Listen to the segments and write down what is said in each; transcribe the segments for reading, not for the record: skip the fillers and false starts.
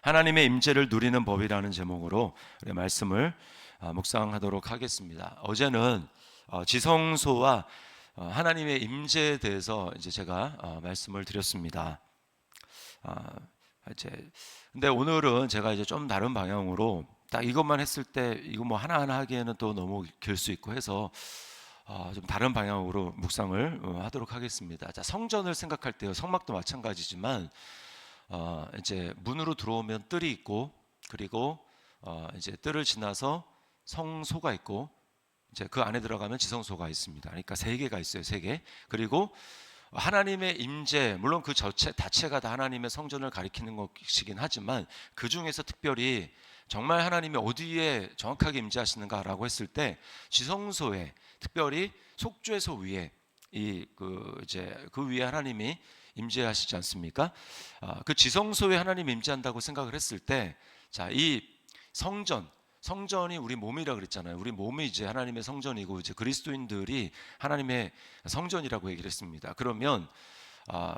하나님의 임재를 누리는 법이라는 제목으로 우리 말씀을 묵상하도록 하겠습니다. 어제는 지성소와 하나님의 임재에 대해서 이제 제가 말씀을 드렸습니다. 이제 근데 오늘은 제가 이제 좀 다른 방향으로 딱 이것만 했을 때 이거 뭐 하나하나 하기에는 또 너무 길 수 있고 해서 좀 다른 방향으로 묵상을 하도록 하겠습니다. 자, 성전을 생각할 때요, 성막도 마찬가지지만 이제 문으로 들어오면 뜰이 있고, 그리고 이제 뜰을 지나서 성소가 있고, 이제 그 안에 들어가면 지성소가 있습니다. 그러니까 세 개가 있어요, 세 개. 그리고 하나님의 임재, 물론 그 자체가 다 하나님의 성전을 가리키는 것이긴 하지만 그 중에서 특별히 정말 하나님이 어디에 정확하게 임재하시는가라고 했을 때 지성소에, 특별히 속죄소 위에 그 위에 하나님이 임재하시지 않습니까? 그 지성소에 하나님 임재한다고 생각을 했을 때, 자, 이 성전이 우리 몸이라 그랬잖아요. 우리 몸이 이제 하나님의 성전이고, 이제 그리스도인들이 하나님의 성전이라고 얘기를 했습니다. 그러면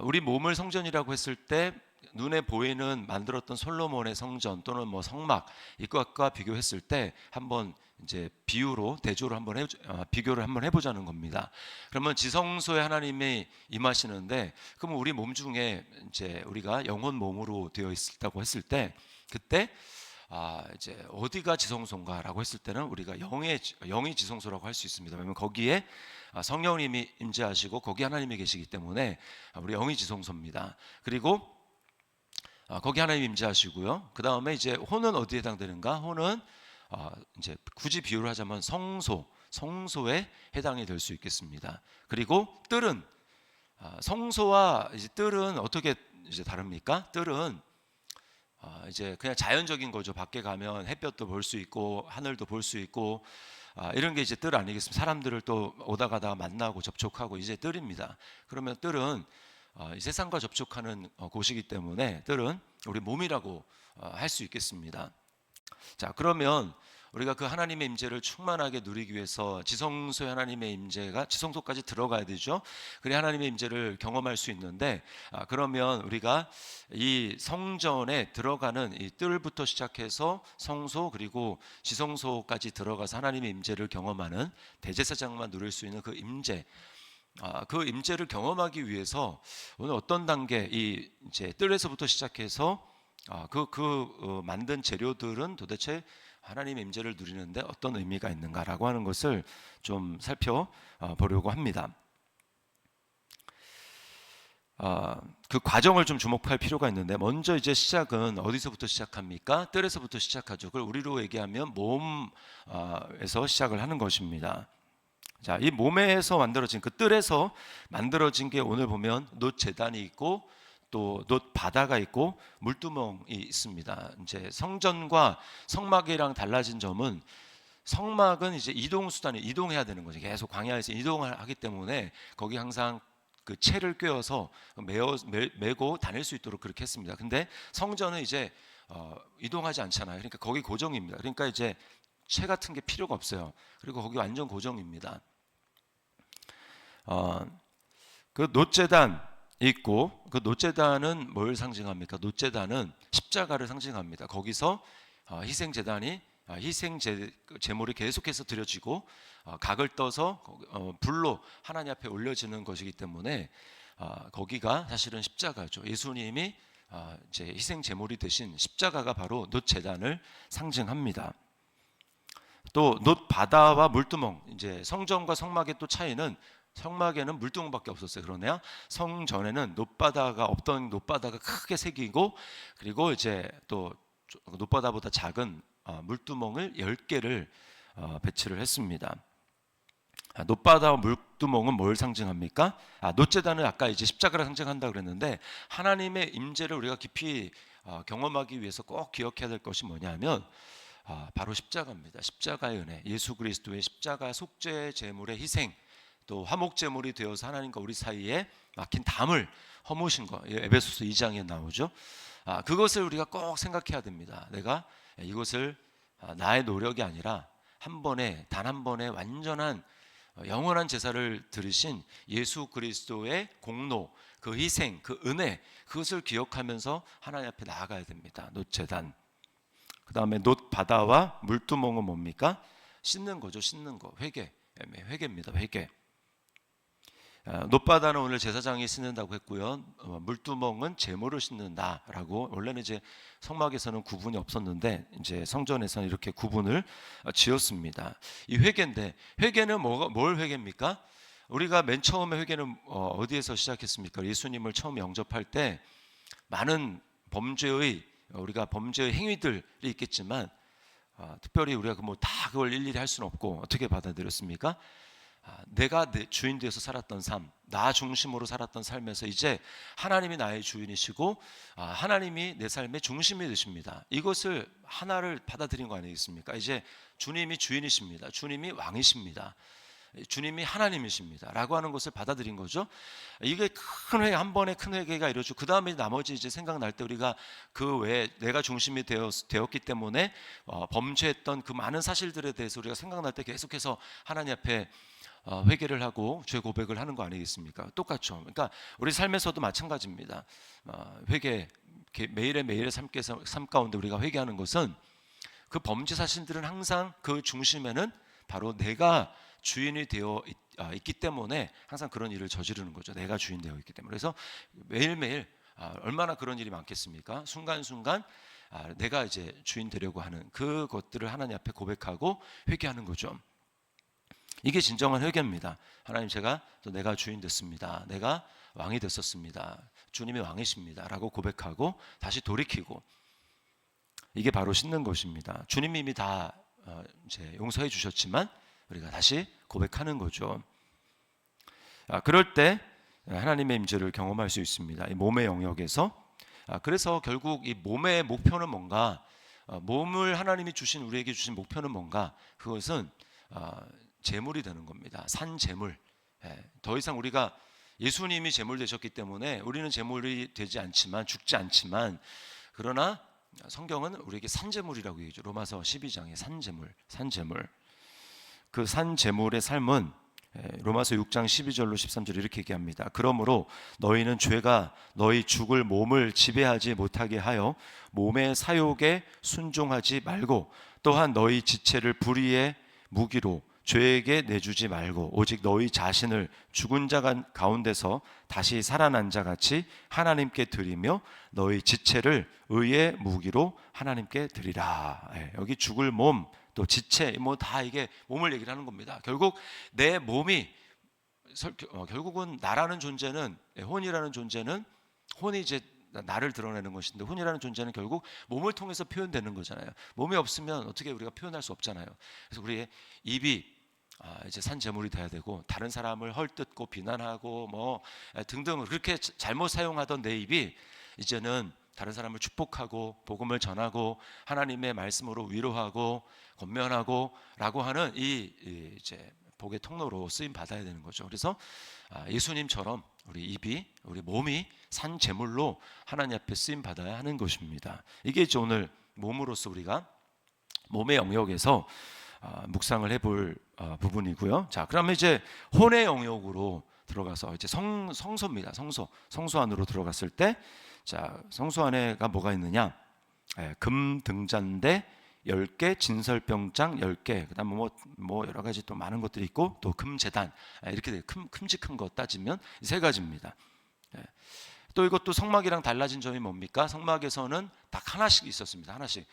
우리 몸을 성전이라고 했을 때 눈에 보이는 만들었던 솔로몬의 성전 또는 뭐 성막, 이것과 비교했을 때 한번 이제 대조를 한번 비교를 한번 해보자는 겁니다. 그러면 지성소에 하나님이 임하시는데, 그러면 우리 몸 중에 이제 우리가 영혼 몸으로 되어 있다고 했을 때, 그때 이제 어디가 지성소인가라고 했을 때는 우리가 영이 지성소라고 할 수 있습니다. 왜냐하면 거기에 성령님이 임재하시고 거기 하나님이 계시기 때문에 우리 영이 지성소입니다. 그리고 거기 하나님 임재하시고요. 그 다음에 이제 혼은 어디에 해당되는가? 혼은 이제 굳이 비유를 하자면 성소에 해당이 될 수 있겠습니다. 그리고 뜰은 성소와 이제 뜰은 어떻게 이제 다릅니까? 뜰은 이제 그냥 자연적인 거죠. 밖에 가면 햇볕도 볼 수 있고 하늘도 볼 수 있고 이런 게 이제 뜰 아니겠습니까? 사람들을 또 오다 가다가 만나고 접촉하고 이제 뜰입니다. 그러면 뜰은 이 세상과 접촉하는 곳이기 때문에 뜰은 우리 몸이라고 할 수 있겠습니다. 자, 그러면 우리가 그 하나님의 임재를 충만하게 누리기 위해서 지성소에 하나님의 임재가 지성소까지 들어가야 되죠. 그래야 하나님의 임재를 경험할 수 있는데, 그러면 우리가 이 성전에 들어가는 이 뜰부터 시작해서 성소 그리고 지성소까지 들어가서 하나님의 임재를 경험하는 대제사장만 누릴 수 있는 그 임재, 그 임재를 경험하기 위해서 오늘 어떤 단계, 이 이제 뜰에서부터 시작해서 만든 재료들은 도대체 하나님의 임재를 누리는데 어떤 의미가 있는가라고 하는 것을 좀 살펴보려고 합니다. 그 과정을 좀 주목할 필요가 있는데, 먼저 이제 시작은 어디서부터 시작합니까? 뜰에서부터 시작하죠. 그걸 우리로 얘기하면 몸에서 시작을 하는 것입니다. 자, 이 몸에서 만들어진 그 뜰에서 만들어진 게 오늘 보면 놋 제단이 있고 또 놋 바다가 있고 물두멍이 있습니다. 이제 성전과 성막이랑 달라진 점은, 성막은 이제 이동해야 되는 거죠. 계속 광야에서 이동을 하기 때문에 거기 항상 그 채를 꿰어서 메고 다닐 수 있도록 그렇게 했습니다. 근데 성전은 이제 이동하지 않잖아요. 그러니까 거기 고정입니다. 그러니까 이제 채 같은 게 필요가 없어요. 그리고 거기 완전 고정입니다. 그 놋제단 있고, 그 놋제단은 뭘 상징합니까? 놋제단은 십자가를 상징합니다. 거기서 희생 제물이 계속해서 드려지고 각을 떠서 불로 하나님 앞에 올려지는 것이기 때문에 거기가 사실은 십자가죠. 예수님이 이제 희생 제물이 되신 십자가가 바로 놋제단을 상징합니다. 또 놋 바다와 물두멍, 이제 성전과 성막의 또 차이는, 성막에는 물두멍밖에 없었어요. 그러네요. 성전에는 없던 놋바다가 크게 새기고, 그리고 이제 또 놋바다보다 작은 물두멍을 10개를 배치를 했습니다. 놋바다와 물두멍은 뭘 상징합니까? 놋제단은 아까 이제 십자가를 상징한다 그랬는데, 하나님의 임재를 우리가 깊이 경험하기 위해서 꼭 기억해야 될 것이 뭐냐면 바로 십자가입니다. 십자가의 은혜, 예수 그리스도의 십자가 속죄 제물의 희생, 또 화목 제물이 되어서 하나님과 우리 사이에 막힌 담을 허무신 것, 에베소서 2장에 나오죠. 그것을 우리가 꼭 생각해야 됩니다. 내가 이것을 나의 노력이 아니라 단 한 번의 완전한 영원한 제사를 들으신 예수 그리스도의 공로, 그 희생, 그 은혜, 그것을 기억하면서 하나님 앞에 나아가야 됩니다. 놋제단. 그 다음에 놋바다와 물두멍은 뭡니까? 씻는 거죠. 씻는 거. 회개. 회개입니다. 회개. 놋바다는 오늘 제사장이 씻는다고 했고요. 물두멍은 제물을 씻는다라고. 원래는 이제 성막에서는 구분이 없었는데 이제 성전에서는 이렇게 구분을 지었습니다. 이 회개인데, 회개는 뭘 회개입니까? 우리가 맨 처음에 회개는 어디에서 시작했습니까? 예수님을 처음 영접할 때 많은 우리가 범죄의 행위들이 있겠지만, 특별히 우리가 그걸 일일이 할 수는 없고 어떻게 받아들였습니까? 내가 내 주인 되어서 살았던 삶, 나 중심으로 살았던 삶에서 이제 하나님이 나의 주인이시고 하나님이 내 삶의 중심이 되십니다. 이것을 하나를 받아들인 거 아니겠습니까? 이제 주님이 주인이십니다. 주님이 왕이십니다. 주님이 하나님이십니다 라고 하는 것을 받아들인 거죠. 이게 한 번의 큰 회개가 이루어지고, 그 다음에 나머지 이제 생각날 때 우리가 그 외에 내가 중심이 되었기 때문에 범죄했던 그 많은 사실들에 대해서 우리가 생각날 때 계속해서 하나님 앞에 회개를 하고 죄 고백을 하는 거 아니겠습니까? 똑같죠. 그러니까 우리 삶에서도 마찬가지입니다. 회개, 매일의 삶 가운데 우리가 회개하는 것은, 그 범죄 사실들은 항상 그 중심에는 바로 내가 주인이 되어 있기 때문에 항상 그런 일을 저지르는 거죠. 내가 주인 되어 있기 때문에. 그래서 매일매일 얼마나 그런 일이 많겠습니까? 순간순간 내가 이제 주인 되려고 하는 그것들을 하나님 앞에 고백하고 회개하는 거죠. 이게 진정한 회개입니다. 하나님, 내가 주인 됐습니다. 내가 왕이 됐었습니다. 주님이 왕이십니다 라고 고백하고 다시 돌이키고, 이게 바로 씻는 것입니다. 주님이 이미 다 이제 용서해 주셨지만 우리가 다시 고백하는 거죠. 그럴 때 하나님의 임재를 경험할 수 있습니다. 이 몸의 영역에서. 그래서 결국 이 몸의 목표는 뭔가, 몸을 하나님이 우리에게 주신 목표는 뭔가, 그것은 제물이 되는 겁니다. 산 제물. 더 이상 우리가, 예수님이 제물 되셨기 때문에 우리는 제물이 되지 않지만, 죽지 않지만, 그러나 성경은 우리에게 산 제물이라고 얘기하죠. 로마서 12장에 산 제물. 그 산 제물의 삶은 로마서 6장 12절로 13절 이렇게 얘기합니다. 그러므로 너희는 죄가 너희 죽을 몸을 지배하지 못하게 하여 몸의 사욕에 순종하지 말고, 또한 너희 지체를 불의의 무기로 죄에게 내주지 말고, 오직 너희 자신을 죽은 자 가운데서 다시 살아난 자 같이 하나님께 드리며 너희 지체를 의의 무기로 하나님께 드리라. 여기 죽을 몸, 또 지체, 다 이게 몸을 얘기를 하는 겁니다. 결국 내 몸이, 결국은 나라는 존재는, 혼이라는 존재는, 혼이 이제 나를 드러내는 것인데, 혼이라는 존재는 결국 몸을 통해서 표현되는 거잖아요. 몸이 없으면 어떻게 우리가 표현할 수 없잖아요. 그래서 우리의 입이 이제 산 제물이 돼야 되고, 다른 사람을 헐뜯고 비난하고 등등 그렇게 잘못 사용하던 내 입이 이제는 다른 사람을 축복하고 복음을 전하고 하나님의 말씀으로 위로하고 권면하고 라고 하는 이제 복의 통로로 쓰임 받아야 되는 거죠. 그래서 예수님처럼 우리 몸이 산 제물로 하나님 앞에 쓰임 받아야 하는 것입니다. 이게 이제 오늘 몸으로서 우리가 몸의 영역에서 묵상을 해볼 부분이고요. 자, 그러면 이제 혼의 영역으로 들어가서 이제 성소입니다. 성소 안으로 들어갔을 때, 자, 성소 안에가 뭐가 있느냐? 금 등잔대 10개, 진설병장 10개, 그다음 뭐 여러 가지 또 많은 것들이 있고, 또 금제단, 이렇게 돼요. 큼직한 거 따지면 세 가지입니다. 또 이것도 성막이랑 달라진 점이 뭡니까? 성막에서는 딱 하나씩 있었습니다. 하나씩.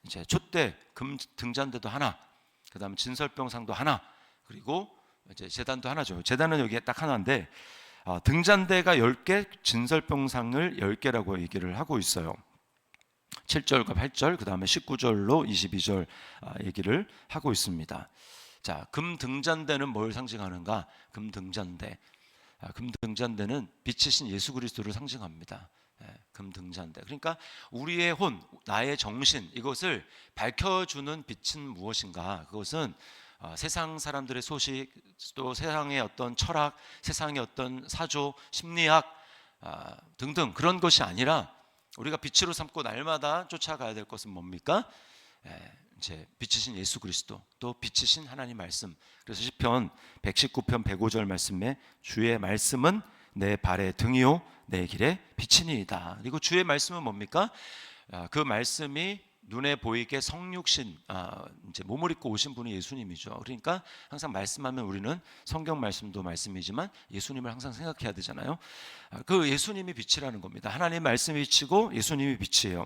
이제 촛대, 금 등잔대도 하나, 그다음 진설병상도 하나, 그리고 이제 제단도 하나죠. 제단은 여기에 딱 하나인데, 등잔대가 10개, 진설병상을 10개라고 얘기를 하고 있어요. 7절과 8절, 그 다음에 19절로 22절 얘기를 하고 있습니다. 자, 금 등잔대는 뭘 상징하는가? 금 등잔대는 빛이신 예수 그리스도를 상징합니다. 금 등잔대. 그러니까 우리의 혼, 나의 정신, 이것을 밝혀주는 빛은 무엇인가? 그것은 세상 사람들의 소식, 또 세상의 어떤 철학, 세상의 어떤 사조, 심리학 등등 그런 것이 아니라, 우리가 빛으로 삼고 날마다 쫓아가야 될 것은 뭡니까? 이제 빛이신 예수 그리스도, 또 빛이신 하나님 말씀. 그래서 시편 119편 105절 말씀에 주의 말씀은 내 발의 등이요 내 길의 빛이니이다. 그리고 주의 말씀은 뭡니까? 그 말씀이 눈에 보이게 성육신, 이제 몸을 입고 오신 분이 예수님이죠. 그러니까 항상 말씀하면 우리는 성경 말씀도 말씀이지만 예수님을 항상 생각해야 되잖아요. 그 예수님이 빛이라는 겁니다. 하나님 말씀이 빛이고 예수님이 빛이에요.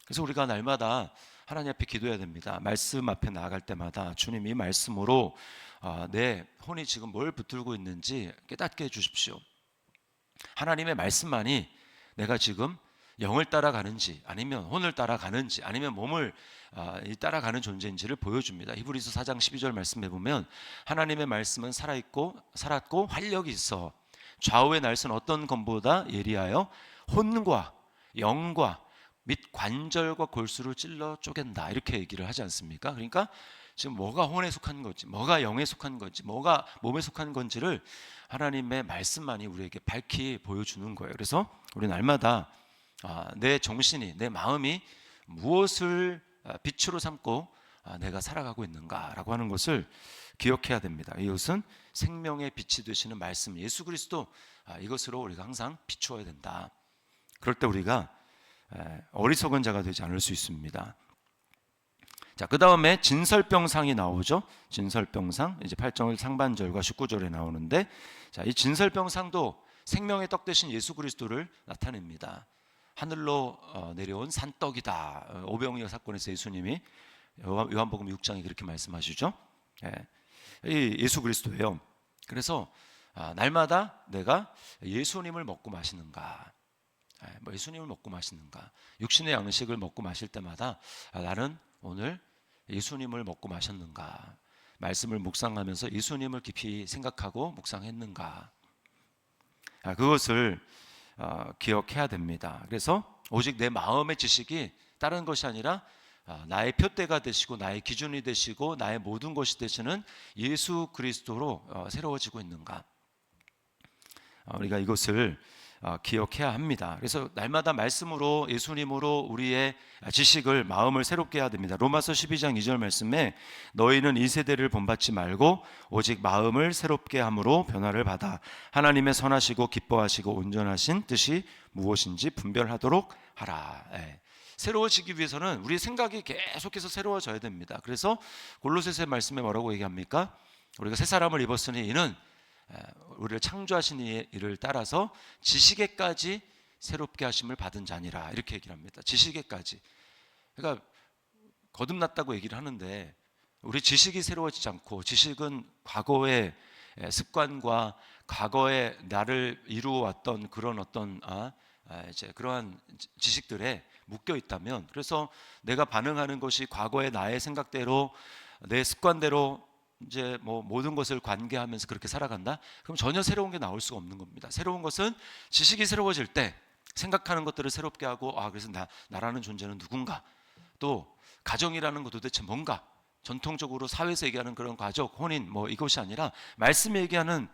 그래서 우리가 날마다 하나님 앞에 기도해야 됩니다. 말씀 앞에 나아갈 때마다 주님이 말씀으로 내 혼이 지금 뭘 붙들고 있는지 깨닫게 해주십시오. 하나님의 말씀만이 내가 지금 영을 따라가는지 아니면 혼을 따라가는지 아니면 몸을 따라가는 존재인지를 보여줍니다. 히브리서 4장 12절 말씀에 보면 하나님의 말씀은 살았고 활력이 있어 좌우의 날선 어떤 검보다 예리하여 혼과 영과 및 관절과 골수를 찔러 쪼갠다, 이렇게 얘기를 하지 않습니까? 그러니까 지금 뭐가 혼에 속한 건지, 뭐가 영에 속한 건지, 뭐가 몸에 속한 건지를 하나님의 말씀만이 우리에게 밝히 보여주는 거예요. 그래서 우리 날마다 내 정신이, 내 마음이 무엇을 빛으로 삼고 내가 살아가고 있는가라고 하는 것을 기억해야 됩니다. 이것은 생명의 빛이 되시는 말씀 예수 그리스도, 이것으로 우리가 항상 비추어야 된다. 그럴 때 우리가 어리석은 자가 되지 않을 수 있습니다. 자, 그 다음에 진설병상이 나오죠. 진설병상, 이제 8절 상반절과 19절에 나오는데, 자, 이 진설병상도 생명의 떡 되신 예수 그리스도를 나타냅니다. 하늘로 내려온 산떡이다. 오병이어 사건에서 예수님이 요한복음 6장에 그렇게 말씀하시죠. 이 예수 그리스도예요. 그래서 날마다 내가 예수님을 먹고 마시는가, 예수님을 먹고 마시는가, 육신의 양식을 먹고 마실 때마다 나는 오늘 예수님을 먹고 마셨는가, 말씀을 묵상하면서 예수님을 깊이 생각하고 묵상했는가, 그것을 기억해야 됩니다. 그래서 오직 내 마음의 지식이 다른 것이 아니라 나의 표대가 되시고 나의 기준이 되시고 나의 모든 것이 되시는 예수 그리스도로 새로워지고 있는가, 우리가 이것을 기억해야 합니다. 그래서 날마다 말씀으로 예수님으로 우리의 지식을, 마음을 새롭게 해야 됩니다. 로마서 12장 2절 말씀에 너희는 이 세대를 본받지 말고 오직 마음을 새롭게 함으로 변화를 받아 하나님의 선하시고 기뻐하시고 온전하신 뜻이 무엇인지 분별하도록 하라. 새로워지기 위해서는 우리의 생각이 계속해서 새로워져야 됩니다. 그래서 골로새서 말씀에 뭐라고 얘기합니까? 우리가 새 사람을 입었으니 이는 우리를 창조하신 이를 따라서 지식에까지 새롭게 하심을 받은 자니라, 이렇게 얘기를 합니다. 지식에까지. 그러니까 거듭났다고 얘기를 하는데 우리 지식이 새로워지지 않고, 지식은 과거의 습관과 과거에 나를 이루어왔던 그런 어떤 이제 그러한 지식들에 묶여 있다면, 그래서 내가 반응하는 것이 과거의 나의 생각대로 내 습관대로 이제 모든 것을 관계하면서 그렇게 살아간다? 그럼 전혀 새로운 게 나올 수가 없는 겁니다. 새로운 것은 지식이 새로워질 때 생각하는 것들을 새롭게 하고, 그래서 나라는 존재는 누군가, 또 가정이라는 것 도대체 뭔가, 전통적으로 사회에서 얘기하는 그런 가족, 혼인 이것이 아니라 말씀이 얘기하는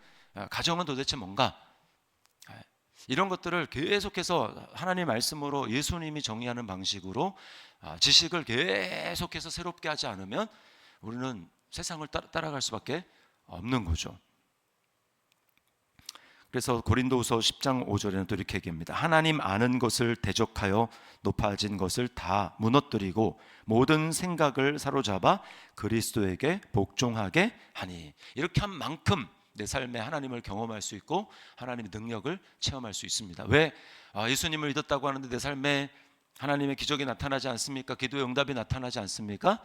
가정은 도대체 뭔가, 이런 것들을 계속해서 하나님의 말씀으로 예수님이 정의하는 방식으로 지식을 계속해서 새롭게 하지 않으면 우리는 세상을 따라갈 수밖에 없는 거죠. 그래서 고린도후서 10장 5절에는 또 이렇게 얘기합니다. 하나님 아는 것을 대적하여 높아진 것을 다 무너뜨리고 모든 생각을 사로잡아 그리스도에게 복종하게 하니, 이렇게 한 만큼 내 삶에 하나님을 경험할 수 있고 하나님의 능력을 체험할 수 있습니다. 왜? 예수님을 믿었다고 하는데 내 삶에 하나님의 기적이 나타나지 않습니까? 기도의 응답이 나타나지 않습니까?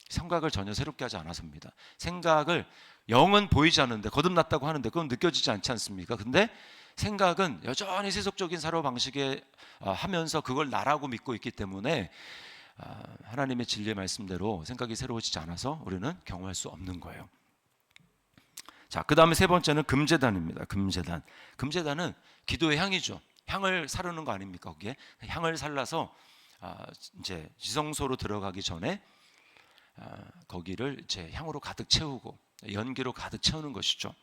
생각을 전혀 새롭게 하지 않아서입니다. 생각을, 영은 보이지 않는데 거듭났다고 하는데 그건 느껴지지 않지 않습니까? 근데 생각은 여전히 세속적인 사고방식에 하면서 그걸 나라고 믿고 있기 때문에 하나님의 진리의 말씀대로 생각이 새로워지지 않아서 우리는 경험할 수 없는 거예요. 자, 그 다음에 세 번째는 금제단입니다. 금제단은 기도의 향이죠. 향을 사르는 거 아닙니까? 거기에 향을 살라서 이제 지성소로 들어가기 전에 거기를 이제 향으로 가득 채우고 연기로 가득 채우는 것이죠.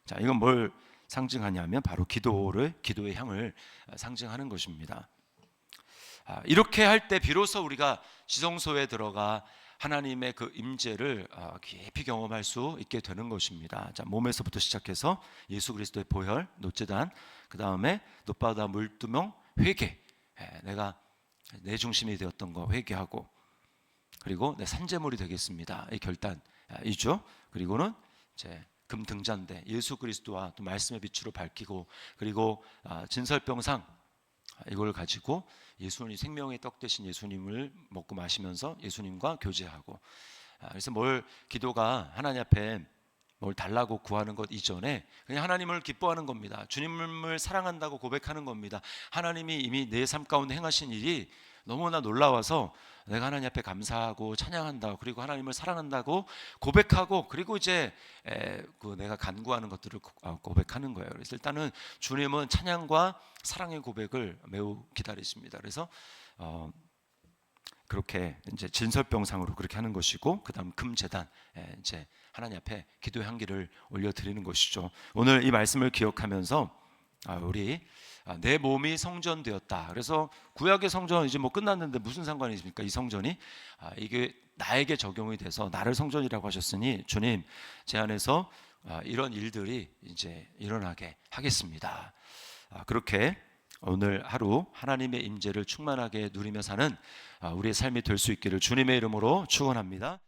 자, 이건 뭘 상징하냐면 바로 기도의 향을 상징하는 것입니다. 이렇게 할 때 비로소 우리가 지성소에 들어가 하나님의 그 임재를 깊이 경험할 수 있게 되는 것입니다. 자, 몸에서부터 시작해서 예수 그리스도의 보혈, 노제단, 그 다음에 노바다 물두멍 회개, 내가 내 중심이 되었던 거 회개하고, 그리고 내 산재물이 되겠습니다. 이 결단이죠. 그리고는 이제 금등잔대, 예수 그리스도와 또 말씀의 빛으로 밝히고, 그리고 진설병상, 이걸 가지고 예수님, 생명의 떡 되신 예수님을 먹고 마시면서 예수님과 교제하고, 그래서 뭘 기도가 하나님 앞에 뭘 달라고 구하는 것 이전에 그냥 하나님을 기뻐하는 겁니다. 주님을 사랑한다고 고백하는 겁니다. 하나님이 이미 내 삶 가운데 행하신 일이 너무나 놀라워서 내가 하나님 앞에 감사하고 찬양한다, 그리고 하나님을 사랑한다고 고백하고, 그리고 이제 그 내가 간구하는 것들을 고백하는 거예요. 그래서 일단은 주님은 찬양과 사랑의 고백을 매우 기다리십니다. 그래서 그렇게 이제 진설병상으로 그렇게 하는 것이고, 그다음 금제단, 이제 하나님 앞에 기도의 향기를 올려 드리는 것이죠. 오늘 이 말씀을 기억하면서 우리 내 몸이 성전되었다. 그래서 구약의 성전은 이제 뭐 끝났는데 무슨 상관이 있습니까? 이 성전이 이게 나에게 적용이 돼서 나를 성전이라고 하셨으니 주님, 제 안에서 이런 일들이 이제 일어나게 하겠습니다. 그렇게 오늘 하루 하나님의 임재를 충만하게 누리며 사는 우리의 삶이 될 수 있기를 주님의 이름으로 축원합니다.